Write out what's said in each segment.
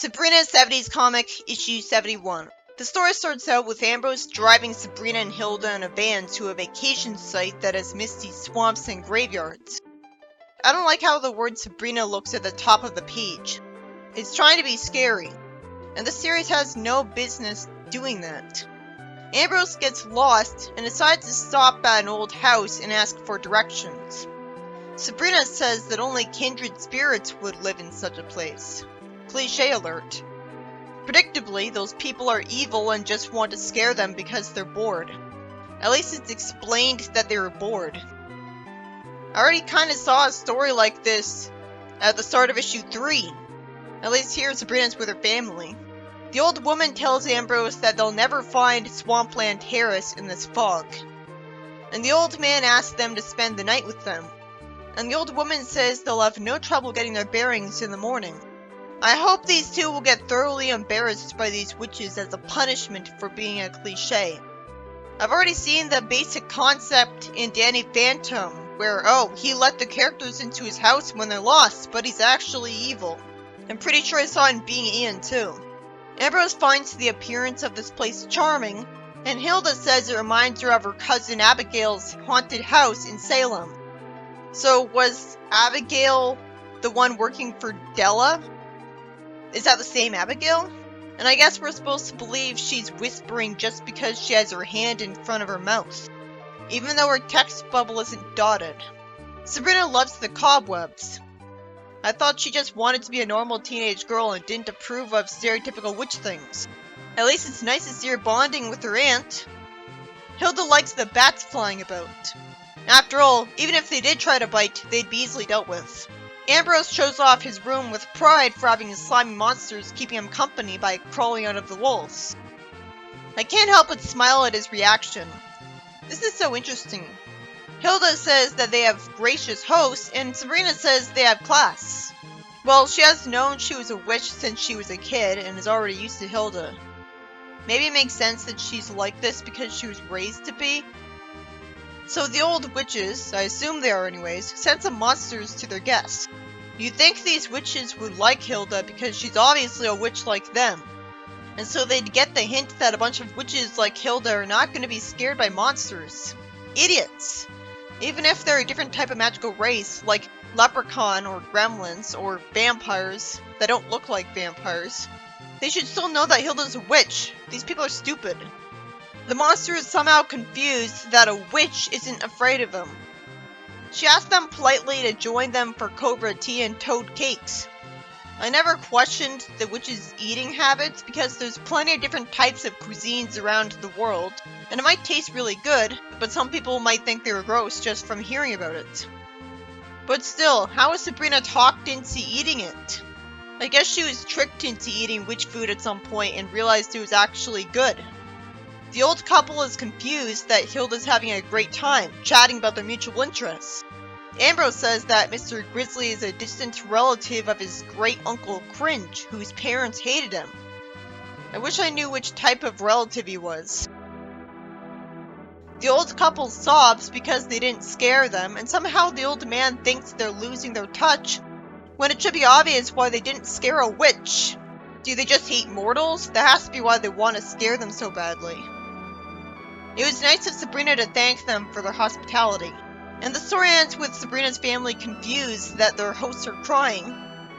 Sabrina 70s comic, issue 71. The story starts out with Ambrose driving Sabrina and Hilda in a van to a vacation site that has misty swamps and graveyards. I don't like how the word Sabrina looks at the top of the page. It's trying to be scary, and the series has no business doing that. Ambrose gets lost and decides to stop at an old house and ask for directions. Sabrina says that only kindred spirits would live in such a place. Cliché alert. Predictably, those people are evil and just want to scare them because they're bored. At least it's explained that they were bored. I already kinda saw a story like this at the start of issue 3. At least here Sabrina's with her family. The old woman tells Ambrose that they'll never find Swampland Terrace in this fog. And the old man asks them to spend the night with them. And the old woman says they'll have no trouble getting their bearings in the morning. I hope these two will get thoroughly embarrassed by these witches as a punishment for being a cliché. I've already seen the basic concept in Danny Phantom, where, he let the characters into his house when they're lost, but he's actually evil. I'm pretty sure I saw it in Being Ian too. Ambrose finds the appearance of this place charming, and Hilda says it reminds her of her cousin Abigail's haunted house in Salem. So was Abigail the one working for Della? Is that the same Abigail? And I guess we're supposed to believe she's whispering just because she has her hand in front of her mouth, even though her text bubble isn't dotted. Sabrina loves the cobwebs. I thought she just wanted to be a normal teenage girl and didn't approve of stereotypical witch things. At least it's nice to see her bonding with her aunt. Hilda likes the bats flying about. After all, even if they did try to bite, they'd be easily dealt with. Ambrose shows off his room with pride for having his slimy monsters keeping him company by crawling out of the walls. I can't help but smile at his reaction. This is so interesting. Hilda says that they have gracious hosts, and Sabrina says they have class. Well, she has known she was a witch since she was a kid, and is already used to Hilda. Maybe it makes sense that she's like this because she was raised to be. So the old witches, I assume they are anyways, sent some monsters to their guests. You'd think these witches would like Hilda because she's obviously a witch like them. And so they'd get the hint that a bunch of witches like Hilda are not going to be scared by monsters. Idiots! Even if they're a different type of magical race, like leprechaun or gremlins or vampires that don't look like vampires, they should still know that Hilda's a witch. These people are stupid. The monster is somehow confused that a witch isn't afraid of him. She asks them politely to join them for cobra tea and toad cakes. I never questioned the witch's eating habits because there's plenty of different types of cuisines around the world, and it might taste really good, but some people might think they were gross just from hearing about it. But still, how was Sabrina talked into eating it? I guess she was tricked into eating witch food at some point and realized it was actually good. The old couple is confused that Hilda's having a great time, chatting about their mutual interests. Ambrose says that Mr. Grizzly is a distant relative of his great-uncle Cringe, whose parents hated him. I wish I knew which type of relative he was. The old couple sobs because they didn't scare them, and somehow the old man thinks they're losing their touch, when it should be obvious why they didn't scare a witch. Do they just hate mortals? That has to be why they want to scare them so badly. It was nice of Sabrina to thank them for their hospitality. And the story ends with Sabrina's family confused that their hosts are crying,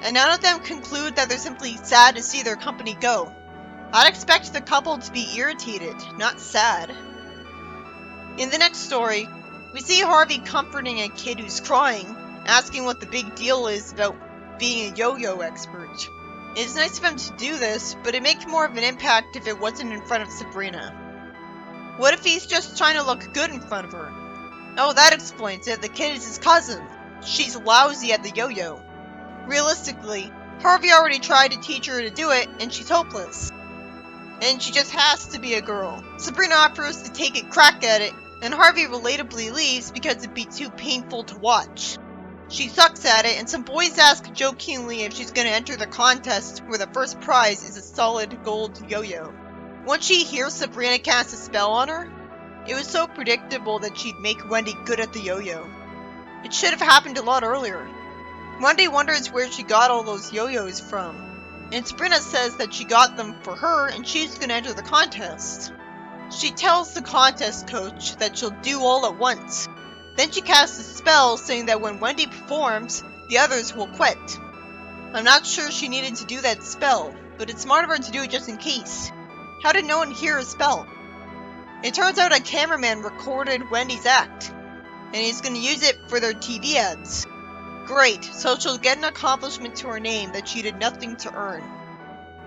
and none of them conclude that they're simply sad to see their company go. I'd expect the couple to be irritated, not sad. In the next story, we see Harvey comforting a kid who's crying, asking what the big deal is about being a yo-yo expert. It's nice of him to do this, but it'd make more of an impact if it wasn't in front of Sabrina. What if he's just trying to look good in front of her? Oh, that explains it. The kid is his cousin. She's lousy at the yo-yo. Realistically, Harvey already tried to teach her to do it, and she's hopeless. And she just has to be a girl. Sabrina offers to take a crack at it, and Harvey relatably leaves because it'd be too painful to watch. She sucks at it, and some boys ask jokingly if she's gonna enter the contest where the first prize is a solid gold yo-yo. Once she hears Sabrina cast a spell on her, it was so predictable that she'd make Wendy good at the yo-yo. It should have happened a lot earlier. Wendy wonders where she got all those yo-yos from. and Sabrina says that she got them for her and she's gonna enter the contest. She tells the contest coach that she'll do all at once. Then she casts a spell saying that when Wendy performs, the others will quit. I'm not sure she needed to do that spell, but it's smart of her to do it just in case. How did no one hear her spell? It turns out a cameraman recorded Wendy's act, and he's gonna use it for their TV ads. Great, so she'll get an accomplishment to her name that she did nothing to earn.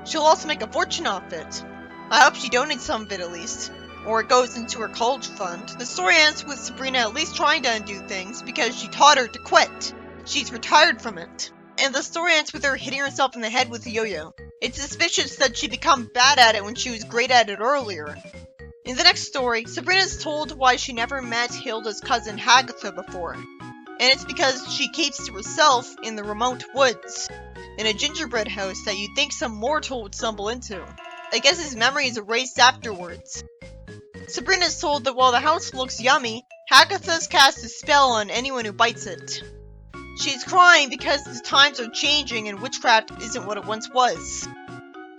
She'll also make a fortune off it. I hope she donates some of it at least, or it goes into her college fund. The story ends with Sabrina at least trying to undo things because she taught her to quit. She's retired from it. And the story ends with her hitting herself in the head with a yo-yo. It's suspicious that she became bad at it when she was great at it earlier. In the next story, Sabrina's told why she never met Hilda's cousin Hagatha before. And it's because she keeps to herself in the remote woods, in a gingerbread house that you'd think some mortal would stumble into. I guess his memory is erased afterwards. Sabrina's told that while the house looks yummy, Hagatha's cast a spell on anyone who bites it. She's crying because the times are changing and witchcraft isn't what it once was.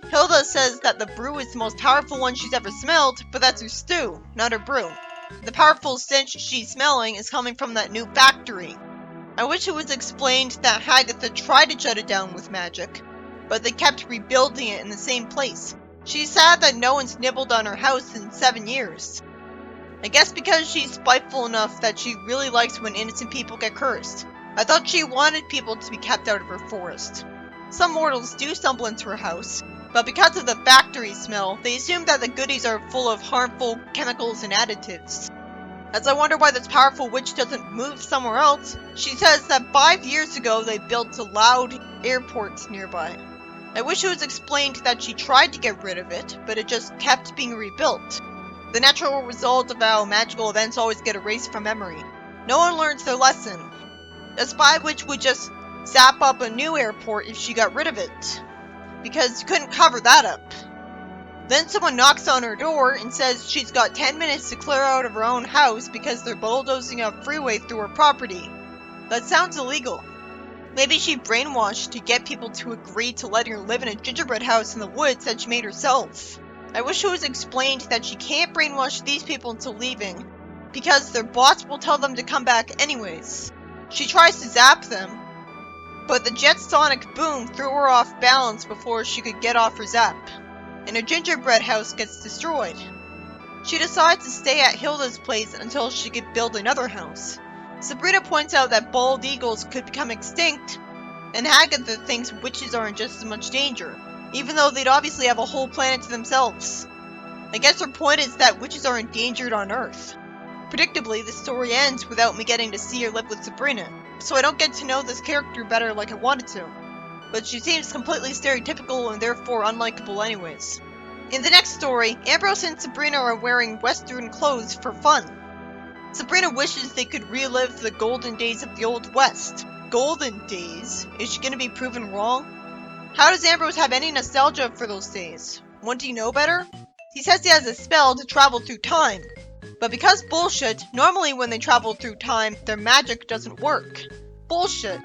Hilda says that the brew is the most powerful one she's ever smelled, but that's her stew, not her brew. The powerful stench she's smelling is coming from that new factory. I wish it was explained that Hagatha tried to shut it down with magic, but they kept rebuilding it in the same place. She's sad that no one's nibbled on her house in 7 years. I guess because she's spiteful enough that she really likes when innocent people get cursed. I thought she wanted people to be kept out of her forest. Some mortals do stumble into her house, but because of the factory smell, they assume that the goodies are full of harmful chemicals and additives. As I wonder why this powerful witch doesn't move somewhere else, she says that 5 years ago they built a loud airport nearby. I wish it was explained that she tried to get rid of it, but it just kept being rebuilt. The natural result of how magical events always get erased from memory. No one learns their lesson. A spy witch would just zap up a new airport if she got rid of it, because you couldn't cover that up. Then someone knocks on her door and says she's got 10 minutes to clear out of her own house because they're bulldozing a freeway through her property. That sounds illegal. Maybe she brainwashed to get people to agree to letting her live in a gingerbread house in the woods that she made herself. I wish it was explained that she can't brainwash these people into leaving, because their boss will tell them to come back anyways. She tries to zap them, but the jet's sonic boom threw her off balance before she could get off her zap, and her gingerbread house gets destroyed. She decides to stay at Hilda's place until she could build another house. Sabrina points out that bald eagles could become extinct, and Hagatha thinks witches are in just as much danger, even though they'd obviously have a whole planet to themselves. I guess her point is that witches are endangered on Earth. Predictably, the story ends without me getting to see or live with Sabrina, so I don't get to know this character better like I wanted to. But she seems completely stereotypical and therefore unlikable anyways. In the next story, Ambrose and Sabrina are wearing Western clothes for fun. Sabrina wishes they could relive the golden days of the Old West. Golden days? Is she gonna be proven wrong? How does Ambrose have any nostalgia for those days? Wouldn't he know better? He says he has a spell to travel through time. But because bullshit, normally when they travel through time, their magic doesn't work. Bullshit.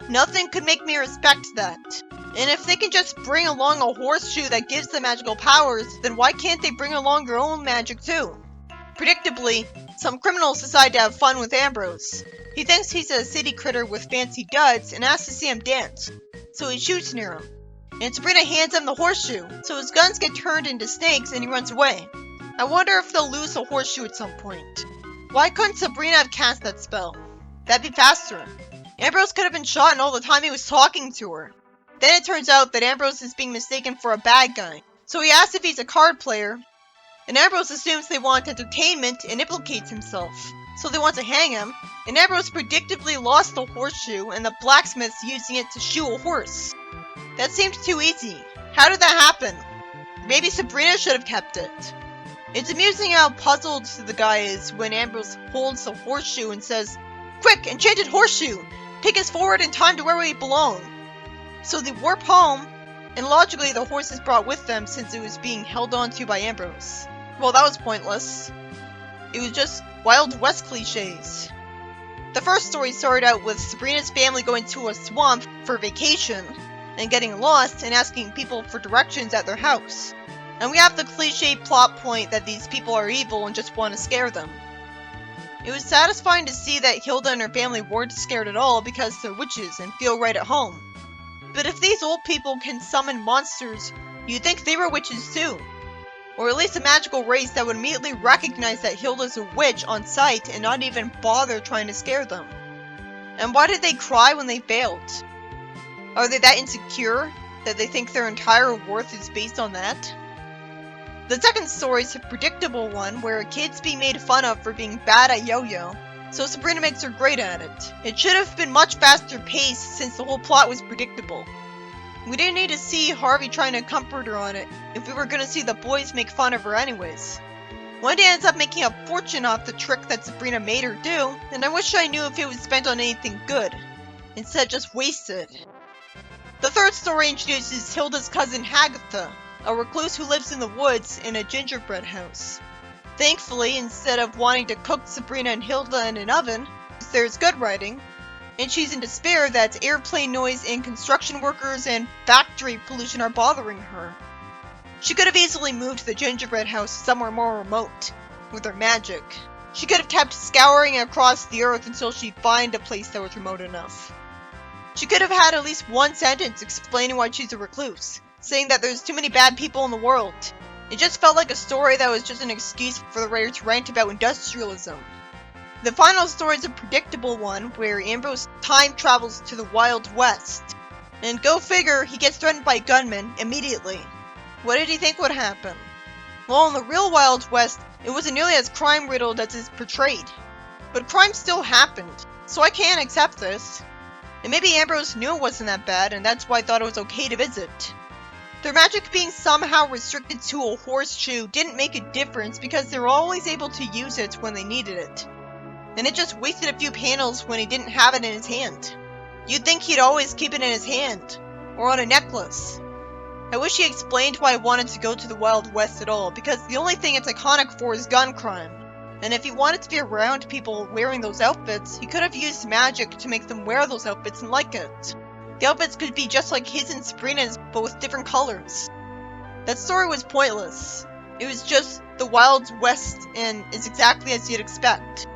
Nothing could make me respect that. And if they can just bring along a horseshoe that gives them magical powers, then why can't they bring along their own magic too? Predictably, some criminals decide to have fun with Ambrose. He thinks he's a city critter with fancy duds and asks to see him dance, so he shoots near him. And Sabrina hands him the horseshoe, so his guns get turned into snakes and he runs away. I wonder if they'll lose the horseshoe at some point. Why couldn't Sabrina have cast that spell? That'd be faster. Ambrose could have been shot in all the time he was talking to her. Then it turns out that Ambrose is being mistaken for a bad guy, so he asks if he's a card player, and Ambrose assumes they want entertainment and implicates himself, so they want to hang him, and Ambrose predictably lost the horseshoe and the blacksmith's using it to shoe a horse. That seems too easy. How did that happen? Maybe Sabrina should have kept it. It's amusing how puzzled the guy is when Ambrose holds the horseshoe and says, "Quick, enchanted horseshoe! Take us forward in time to where we belong." So they warp home, and logically the horse is brought with them since it was being held onto by Ambrose. Well, that was pointless. It was just Wild West cliches. The first story started out with Sabrina's family going to a swamp for vacation, and getting lost and asking people for directions at their house. And we have the cliche plot point that these people are evil and just want to scare them. It was satisfying to see that Hilda and her family weren't scared at all because they're witches and feel right at home. But if these old people can summon monsters, you'd think they were witches too. Or at least a magical race that would immediately recognize that Hilda's a witch on sight and not even bother trying to scare them. And why did they cry when they failed? Are they that insecure that they think their entire worth is based on that? The second story is a predictable one where a kid's being made fun of for being bad at yo-yo, so Sabrina makes her great at it. It should have been much faster paced since the whole plot was predictable. We didn't need to see Harvey trying to comfort her on it if we were going to see the boys make fun of her anyways. Wendy ends up making a fortune off the trick that Sabrina made her do, and I wish I knew if it was spent on anything good, instead just wasted. The third story introduces Hilda's cousin Hagatha, a recluse who lives in the woods in a gingerbread house. Thankfully, instead of wanting to cook Sabrina and Hilda in an oven, there's good writing, and she's in despair that airplane noise and construction workers and factory pollution are bothering her. She could have easily moved the gingerbread house somewhere more remote, with her magic. She could have kept scouring across the earth until she'd find a place that was remote enough. She could have had at least one sentence explaining why she's a recluse, saying that there's too many bad people in the world. It just felt like a story that was just an excuse for the writer to rant about industrialism. The final story is a predictable one where Ambrose time travels to the Wild West. And go figure, he gets threatened by gunmen immediately. What did he think would happen? Well, in the real Wild West, it wasn't nearly as crime-riddled as is portrayed. But crime still happened, so I can't accept this. And maybe Ambrose knew it wasn't that bad, and that's why I thought it was okay to visit. Their magic being somehow restricted to a horseshoe didn't make a difference because they were always able to use it when they needed it. And it just wasted a few panels when he didn't have it in his hand. You'd think he'd always keep it in his hand, or on a necklace. I wish he explained why he wanted to go to the Wild West at all, because the only thing it's iconic for is gun crime. And if he wanted to be around people wearing those outfits, he could have used magic to make them wear those outfits and like it. The outfits could be just like his and Sabrina's, but with different colors. That story was pointless. It was just the Wild West, and it's exactly as you'd expect.